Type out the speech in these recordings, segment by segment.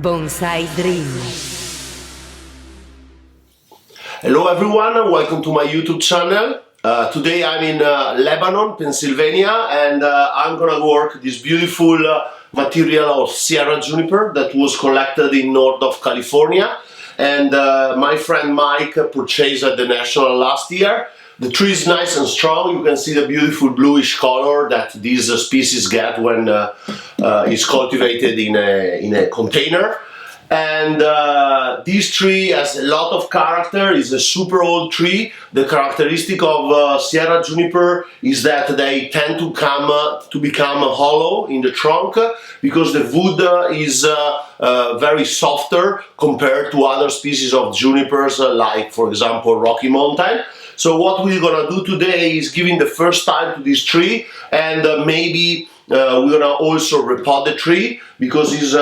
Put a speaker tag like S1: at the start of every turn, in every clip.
S1: Bonsai Dream.
S2: Hello everyone, welcome to my YouTube channel. Today I'm in Lebanon, Pennsylvania, and I'm gonna work this beautiful material of Sierra Juniper that was collected in north of California, and my friend Mike purchased at the National last year. The tree is nice and strong. You can see the beautiful bluish color that these species get when it's cultivated in a container. And this tree has a lot of character. It's a super old tree. The characteristic of Sierra Juniper is that they tend to become hollow in the trunk because the wood is very softer compared to other species of junipers, like for example Rocky Mountain. So what we're gonna do today is giving the first time to this tree, and maybe we're gonna also repot the tree because it's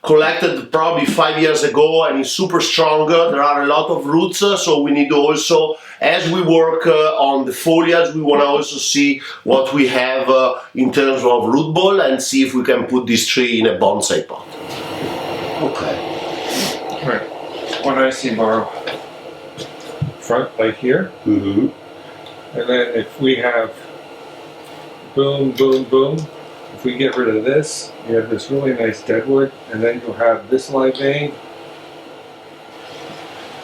S2: collected probably 5 years ago and it's super strong. There are a lot of roots, so we need to also, as we work on the foliage, we want to also see what we have in terms of root ball and see if we can put this tree in a bonsai pot. Okay.
S3: Right. What I see, Mauro, front like here, and then if we have boom, boom, boom, if we get rid of this, you have this really nice deadwood, and then you'll have this live vein,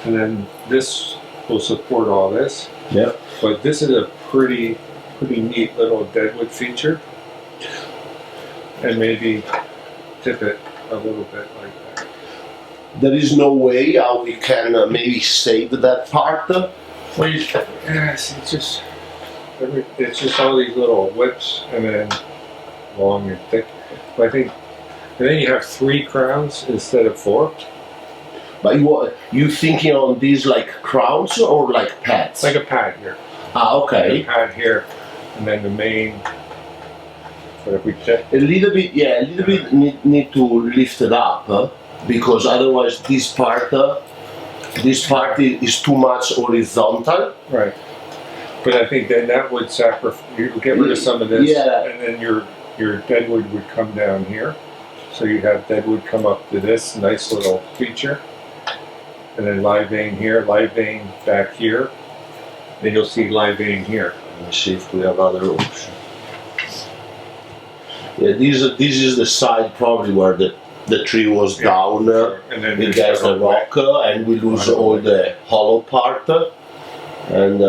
S3: and then this will support all this.
S2: Yeah.
S3: But this is a pretty neat little deadwood feature, and maybe tip it a little bit like that.
S2: There is no way how we can maybe save that part.
S3: Well, yes, it's just all these little whips, and then long and thick. But I think, and then you have 3 crowns instead of 4.
S2: But you thinking on these like crowns or like pads?
S3: Like a pad here.
S2: Ah, okay.
S3: Like a pad here, and then the main. But if we check
S2: a little bit, yeah, a little bit need to lift it up because otherwise this part is too much horizontal.
S3: Right. But I think then that would sacrifice. You get rid of some of this,
S2: yeah,
S3: and then your deadwood would come down here. So you have deadwood come up to this nice little feature, and then live vein here, live vein back here. Then you'll see live vein here.
S2: Let's see if we have other options. Yeah, this is the side probably where the tree was down.
S3: Sure. And then
S2: it has the rock, and we lose all the hollow part. And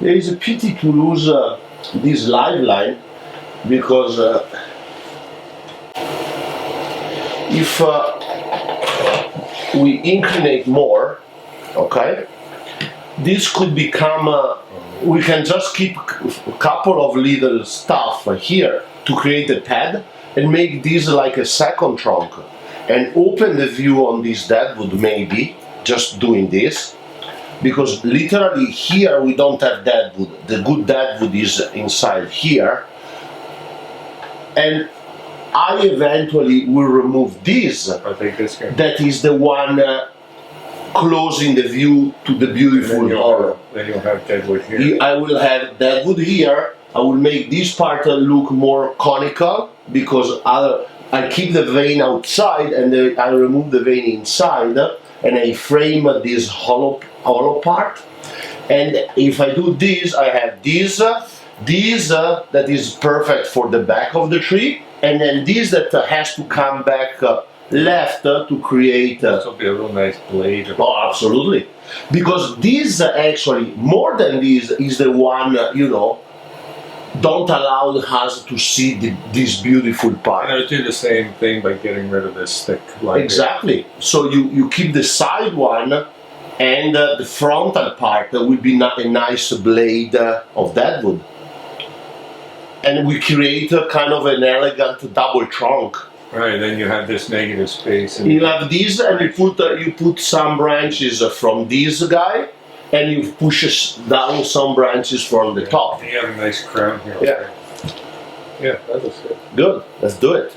S2: it is a pity to lose this live line because if we inclinate more, okay, this could become we can just keep a couple of little stuff here to create a pad and make this like a second trunk and open the view on this deadwood, maybe just doing this. Because literally here we don't have deadwood. The good deadwood is inside here. And I eventually will remove this.
S3: I think this guy.
S2: That is the one closing the view to the beautiful hollow.
S3: Then you'll have deadwood here.
S2: I will have deadwood here. I will make this part look more conical because I keep the vein outside and I remove the vein inside, and I frame this hollow part. And if I do this, I have this that is perfect for the back of the tree, and then this that has to come back left to create.
S3: This will be a real nice blade.
S2: Oh, absolutely. Because this actually, more than this, is the one, don't allow us to see this beautiful part.
S3: And I do the same thing by getting rid of this thick line.
S2: Exactly. So you keep the side one, and the frontal part will be a nice blade of deadwood. And we create a kind of an elegant double trunk.
S3: Right, then you have this negative space. And
S2: you have this, and you put some branches from this guy, and you push down some branches from the top.
S3: You have a nice crown here.
S2: Yeah.
S3: Yeah, that looks good.
S2: Good, let's do it.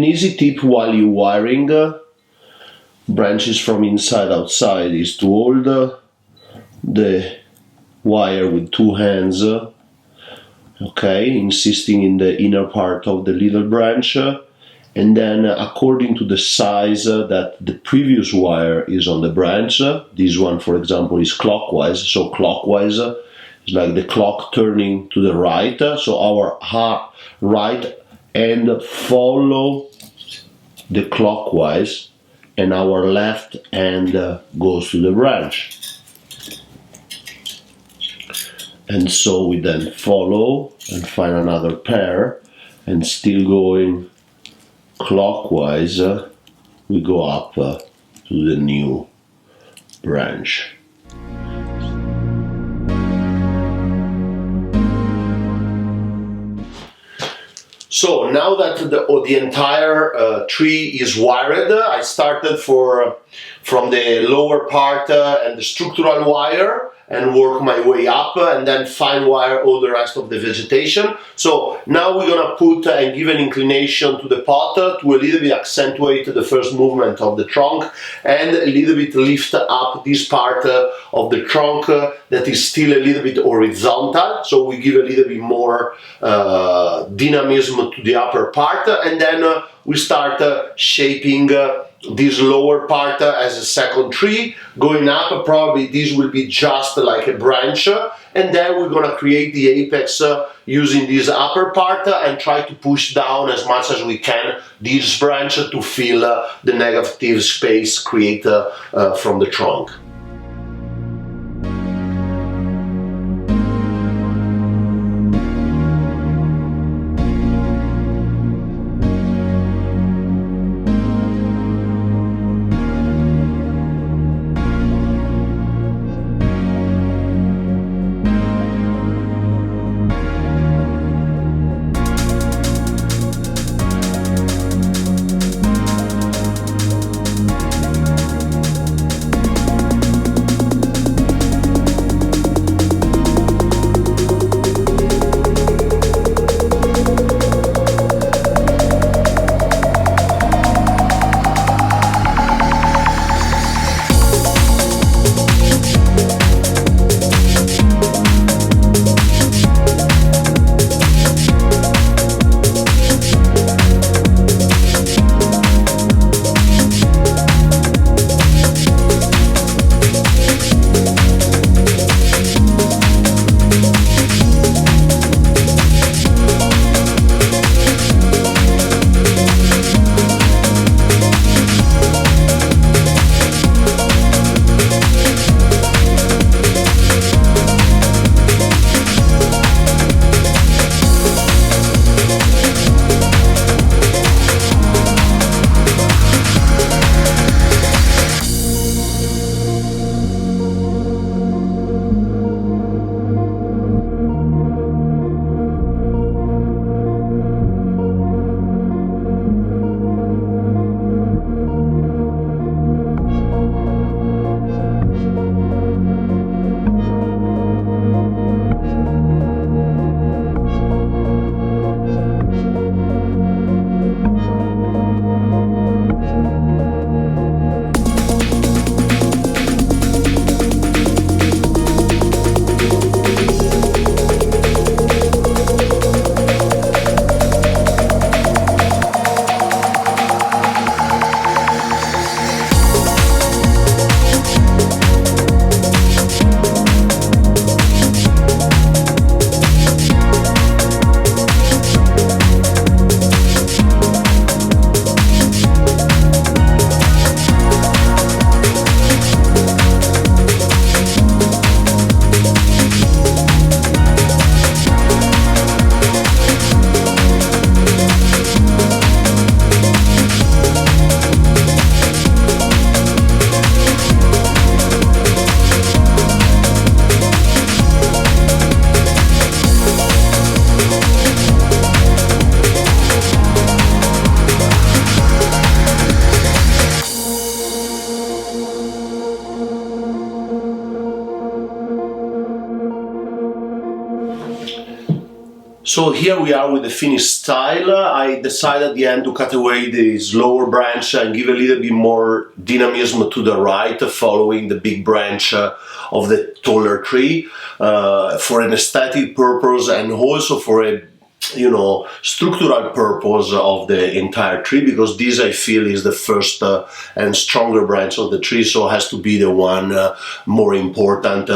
S2: an easy tip while you're wiring branches from inside outside is to hold the wire with two hands, okay, insisting in the inner part of the little branch, and then according to the size that the previous wire is on the branch, this one for example is clockwise, so clockwise is like the clock turning to the right, so our right hand follow the clockwise and our left hand goes to the branch. And so we then follow and find another pair, and still going clockwise, we go up to the new branch. So now that the entire tree is wired, I started from the lower part and the structural wire, and work my way up, and then fine wire all the rest of the vegetation. So now we're gonna put and give an inclination to the pot to a little bit accentuate the first movement of the trunk, and a little bit lift up this part of the trunk that is still a little bit horizontal. So we give a little bit more dynamism to the upper part, and then we start shaping this lower part as a second tree. Going up, probably this will be just like a branch, and then we're gonna create the apex using this upper part and try to push down as much as we can this branch to fill the negative space created from the trunk. So here we are with the finished style. I decided at the end to cut away this lower branch and give a little bit more dynamism to the right, following the big branch of the taller tree, for an aesthetic purpose and also for a structural purpose of the entire tree, because this I feel is the first and stronger branch of the tree, so it has to be the one more important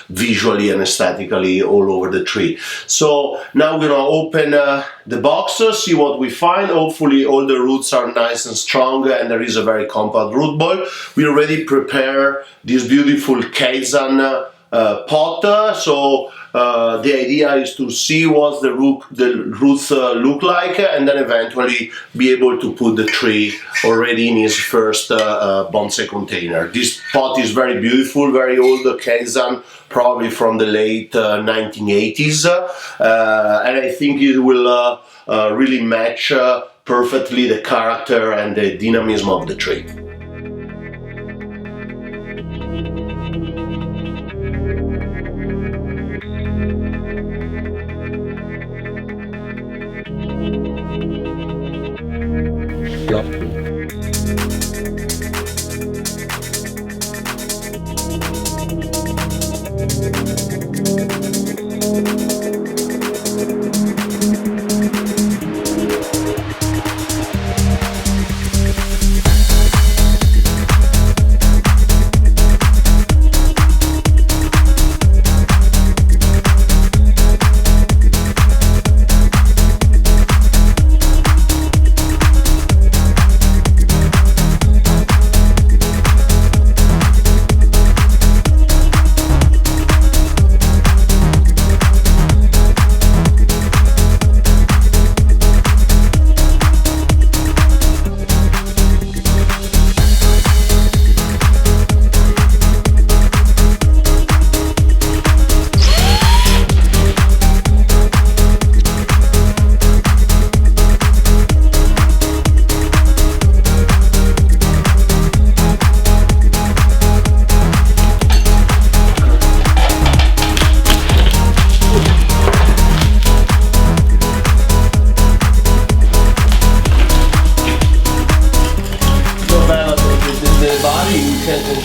S2: visually and aesthetically all over the tree. So now we're gonna open the box, see what we find. Hopefully all the roots are nice and strong and there is a very compact root ball. We already prepare this beautiful Kaizen pot, so the idea is to see what the roots look like, and then eventually be able to put the tree already in his first bonsai container. This pot is very beautiful, very old Kaizen, probably from the late 1980s, and I think it will really match perfectly the character and the dynamism of the tree.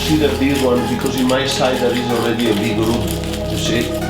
S2: Consider this one, because in my side there is already a big root, you see?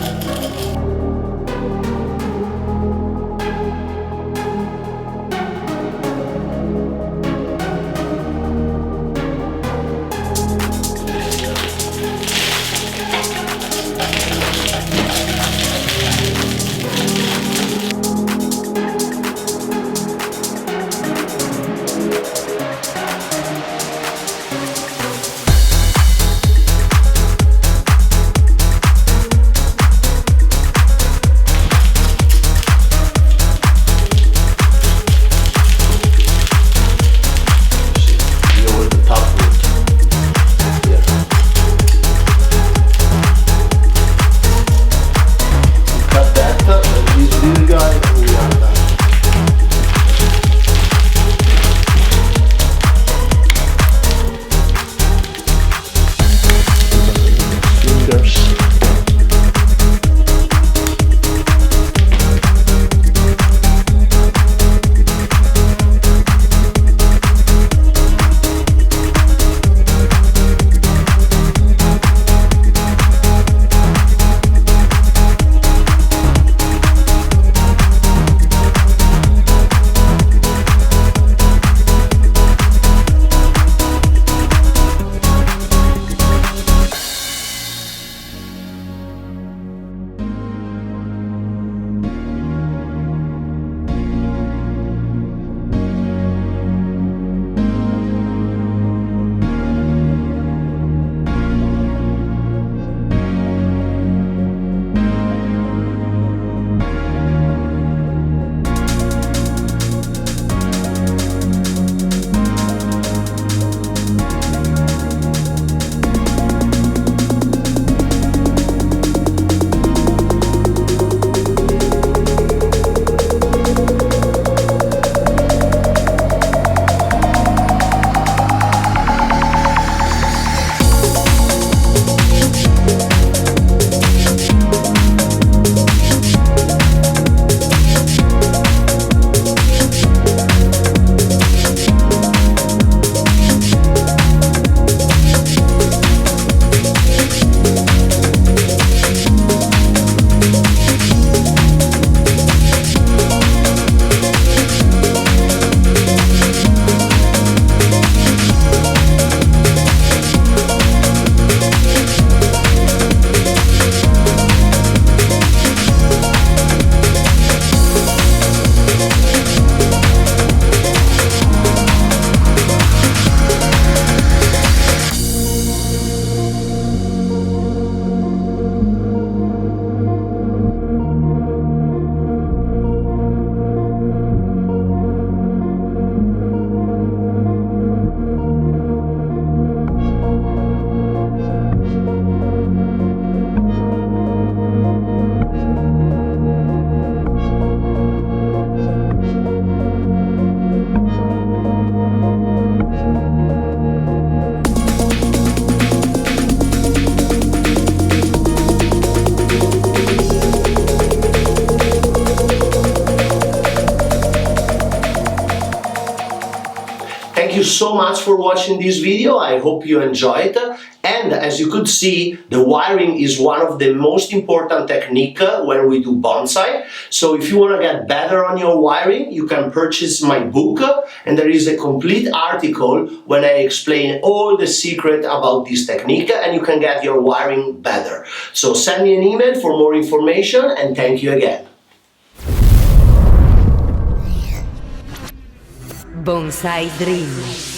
S2: so much for watching this video. I hope you enjoyed. And as you could see, the wiring is one of the most important technique when we do bonsai. So if you want to get better on your wiring, you can purchase my book, and there is a complete article when I explain all the secret about this technique, and you can get your wiring better. So send me an email for more information, and thank you again.
S1: Bonsai Dream.